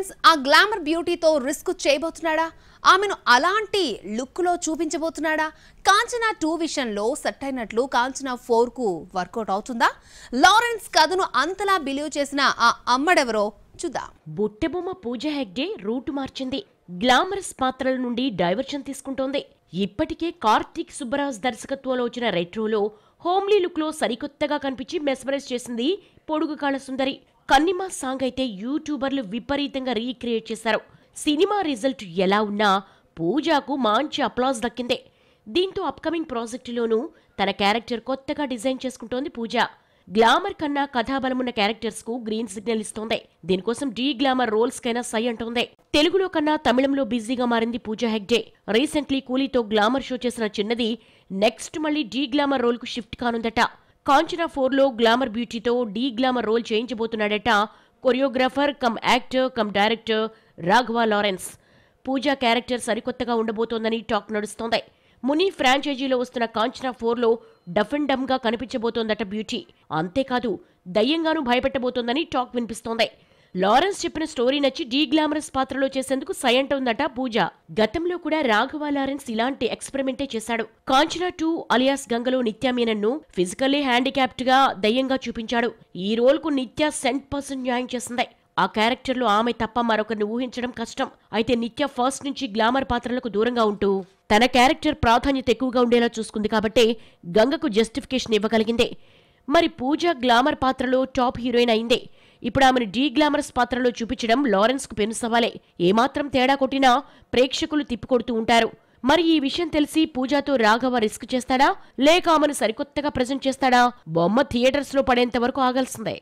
Lawrence ఆ glamour బ్యూటీతో risk చేయబోతున్నాడా? ఆమెను అలాంటి లుక్ లో చూపించబోతున్నాడా? కాంచనా 2 విషయంలో సెట్ అయినట్లు కాంచనా 4 కు వర్కౌట్ అవుతుందా? లారెన్స్ కథను అంతలా బిలీవ్ చేసిన ఆ అమ్మడెవరో చూద్దాం. బుట్టెబొమ్మ పూజ హెగ్డే రూటు మార్చింది. గ్లామరస్ పాత్రల నుండి డైవర్షన్ తీసుకుంటోంది. ఇప్పటికే కార్తీక్ సుబ్బరాజ్ దర్శకత్వంలో వచ్చిన రెట్రోలో హోమ్లీ లుక్ లో సరికొత్తగా కనిపించి మెస్మరైజ్ చేసింది పొడుగు కాళ్ళ సుందరి. కన్నిమా సాంగ్ అయితే యూట్యూబర్లు విపరీతంగా రీక్రియేట్ చేశారు. సినిమా రిజల్ట్ ఎలా ఉన్నా పూజాకు మంచి అప్లాజ్ దక్కిందే. దీంతో అప్కమింగ్ ప్రాజెక్టులోనూ తన క్యారెక్టర్ కొత్తగా డిజైన్ చేసుకుంటోంది పూజ. గ్లామర్ కన్నా కథాబలమున్న క్యారెక్టర్స్ కు గ్రీన్ సిగ్నల్ ఇస్తోంది. దీనికోసం డీ గ్లామర్ రోల్స్ కైనా సై అంటోంది. తెలుగులో కన్నా తమిళంలో బిజీగా మారింది పూజా హెగ్డే. రీసెంట్లీ కూలీతో గ్లామర్ షో చేసిన చిన్నది నెక్స్ట్ మళ్లీ డీ గ్లామర్ రోల్ కు షిఫ్ట్ కానుందట. కాంచనా 4 లో గ్లామర్ బ్యూటీతో డీ గ్లామర్ రోల్ చేయించబోతున్నాడట choreographer cum actor cum director Raghava Lawrence. Pooja character సరికొత్తగా ఉండబోతోందని టాక్ నడుస్తోంది. ముని ఫ్రాంచైజీలో వస్తున్న కాంచనా 4 లో డఫ్ అండ్ డమ్ గా కనిపించబోతోందట బ్యూటీ. అంతేకాదు దయ్యంగానూ భయపెట్టబోతోందని టాక్ వినిపిస్తోంది. లారెన్స్ చెప్పిన స్టోరీ నచ్చి డీ గ్లామరస్ పాత్రలో చేసేందుకు సై అంటోందట పూజ. గతంలో కూడా రాఘవ లారెన్స్ ఇలాంటి ఎక్స్పెరిమెంటే చేశాడు. కాంచనా 2 అలియాస్ గంగలో నిత్య మీనన్ను ఫిజికల్లీ హ్యాండిక్యాప్డ్ గా దయ్యంగా చూపించాడు. ఈ రోల్ కు నిత్య 100% న్యాయం చేసింది. ఆ క్యారెక్టర్ లో ఆమె తప్ప మరొకరిని ఊహించడం కష్టం. అయితే నిత్య ఫస్ట్ నుంచి గ్లామర్ పాత్రలకు దూరంగా ఉంటూ తన క్యారెక్టర్ ప్రాధాన్యత ఎక్కువగా ఉండేలా చూసుకుంది కాబట్టి గంగకు జస్టిఫికేషన్ ఇవ్వగలిగింది. మరి పూజ గ్లామర్ పాత్రలో టాప్ హీరోయిన్ అయింది. ఇప్పుడు ఆమెను డీ గ్లామరస్ పాత్రలో చూపించడం లారెన్స్ కు పెను సవాలే. ఏమాత్రం తేడా కొట్టినా ప్రేక్షకులు తిప్పికొడుతూ ఉంటారు. మరి ఈ విషయం తెలిసి పూజాతో రాఘవ రిస్క్ చేస్తాడా లేక ఆమెను సరికొత్తగా ప్రెజెంట్ చేస్తాడా? బొమ్మ థియేటర్స్ లో పడేంత వరకు ఆగాల్సిందే.